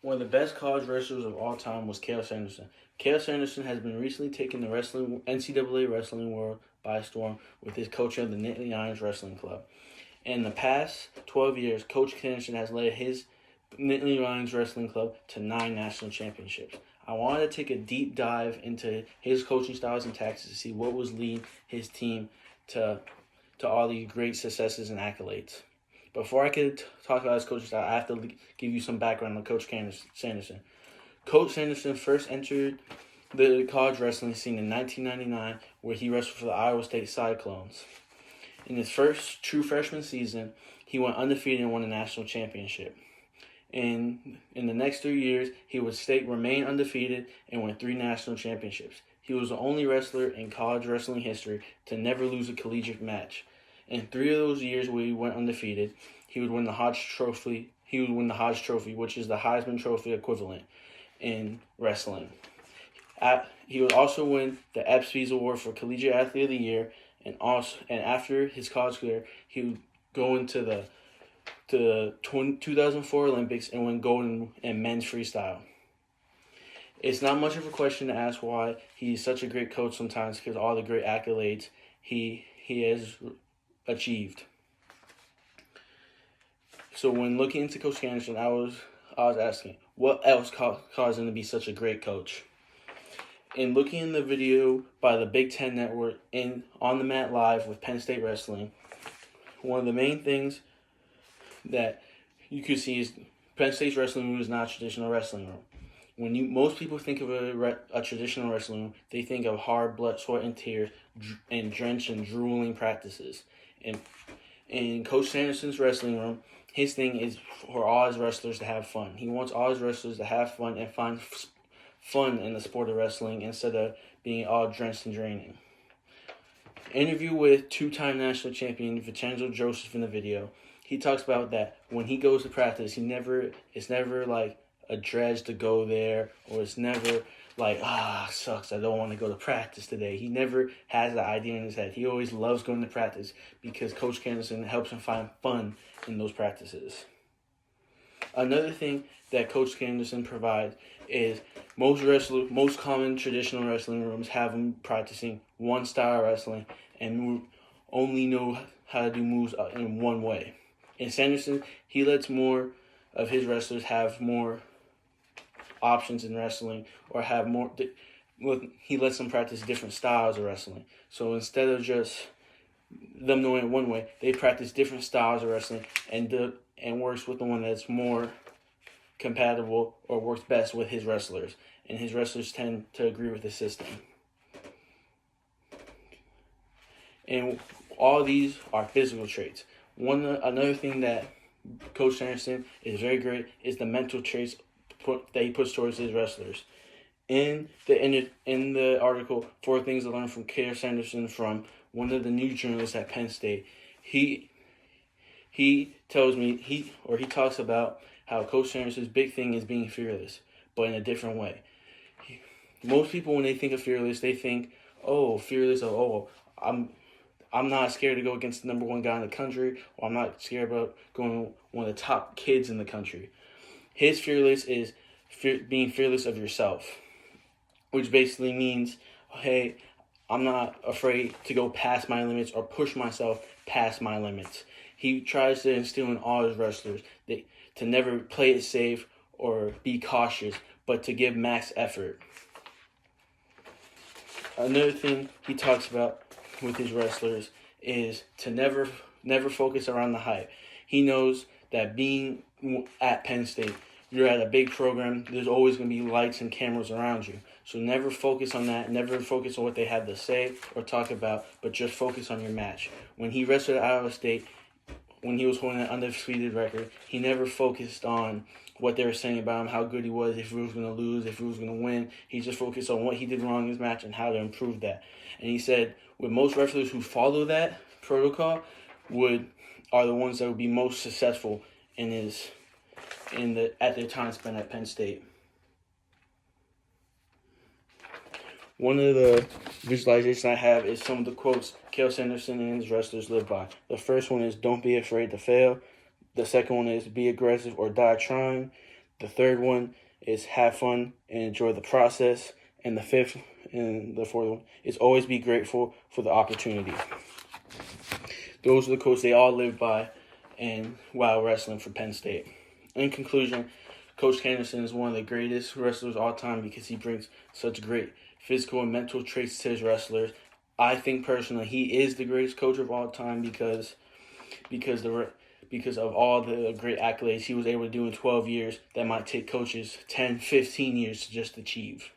One of the best college wrestlers of all time was Cael Sanderson. Cael Sanderson has been recently taking the NCAA wrestling world by storm with his coaching of the Nittany Lions Wrestling Club. In the past 12 years, Coach Sanderson has led his Nittany Lions Wrestling Club to 9 national championships. I wanted to take a deep dive into his coaching styles and tactics to see what was leading his team to all these great successes and accolades. Before I could talk about his coaching style, I have to give you some background on Coach Sanderson. Coach Sanderson first entered the college wrestling scene in 1999, where he wrestled for the Iowa State Cyclones. In his first true freshman season, he went undefeated and won a national championship. In the next 3 years, he would remain undefeated and win 3 national championships. He was the only wrestler in college wrestling history to never lose a collegiate match. In 3 of those years where he went undefeated, he would win the Hodge Trophy. He would win the Hodge Trophy, which is the Heisman Trophy equivalent in wrestling. He would also win the EPSPES Award for Collegiate Athlete of the Year, and after his college career, he would go into the 2004 Olympics and win gold in men's freestyle. It's not much of a question to ask why he's such a great coach sometimes, because all the great accolades he has achieved. So when looking into Coach Sanderson, I was asking, what else caused him to be such a great coach? In looking in the video by the Big Ten Network in On the Mat Live with Penn State Wrestling, one of the main things that you could see is Penn State's wrestling room is not a traditional wrestling room. When most people think of a traditional wrestling room, they think of hard blood, sweat, and tears, and drenched and drooling practices. And in Coach Sanderson's wrestling room, his thing is for all his wrestlers to have fun. He wants all his wrestlers to have fun and find fun in the sport of wrestling instead of being all drenched and draining. Interview with 2-time national champion Vincenzo Joseph in the video. He talks about that when he goes to practice, it's never like a dredge to go there, or it's never like, sucks, I don't want to go to practice today. He never has that idea in his head. He always loves going to practice because Coach Sanderson helps him find fun in those practices. Another thing that Coach Sanderson provides is most common traditional wrestling rooms have them practicing one style of wrestling and only know how to do moves in one way. In Sanderson, he lets more of his wrestlers have more options in wrestling, or have more. He lets them practice different styles of wrestling. So instead of just them knowing it one way, they practice different styles of wrestling and works with the one that's more compatible or works best with his wrestlers. And his wrestlers tend to agree with the system. And all these are physical traits. Another thing that Coach Sanderson is very great is the mental traits that he puts towards his wrestlers. In the article, 4 Things to Learn from Cael Sanderson, from one of the news journalists at Penn State, he talks about how Coach Sanderson's big thing is being fearless, but in a different way. Most people, when they think of fearless, they think, fearless, I'm not scared to go against the number 1 guy in the country, or I'm not scared about going one of the top kids in the country. His fearless is being fearless of yourself, which basically means, hey, I'm not afraid to go past my limits or push myself past my limits. He tries to instill in all his wrestlers to never play it safe or be cautious, but to give max effort. Another thing he talks about with his wrestlers is to never focus around the hype. He knows that being at Penn State, you're at a big program, there's always going to be lights and cameras around you. So never focus on that, never focus on what they have to say or talk about, but just focus on your match. When he wrestled at Iowa State, when he was holding an undefeated record, he never focused on what they were saying about him, how good he was, if he was going to lose, if he was going to win. He just focused on what he did wrong in his match and how to improve that. And he said, with most wrestlers who follow that protocol, are the ones that would be most successful at their time spent at Penn State. One of the visualizations I have is some of the quotes Cael Sanderson and his wrestlers live by. The first one is, don't be afraid to fail. The second one is, be aggressive or die trying. The third one is have fun and enjoy the process. And the fifth and the fourth one is always be grateful for the opportunity. Those are the quotes they all live by and while wrestling for Penn State. In conclusion, Coach Anderson is one of the greatest wrestlers of all time because he brings such great physical and mental traits to his wrestlers. I think personally he is the greatest coach of all time because of all the great accolades he was able to do in 12 years that might take coaches 10, 15 years to just achieve.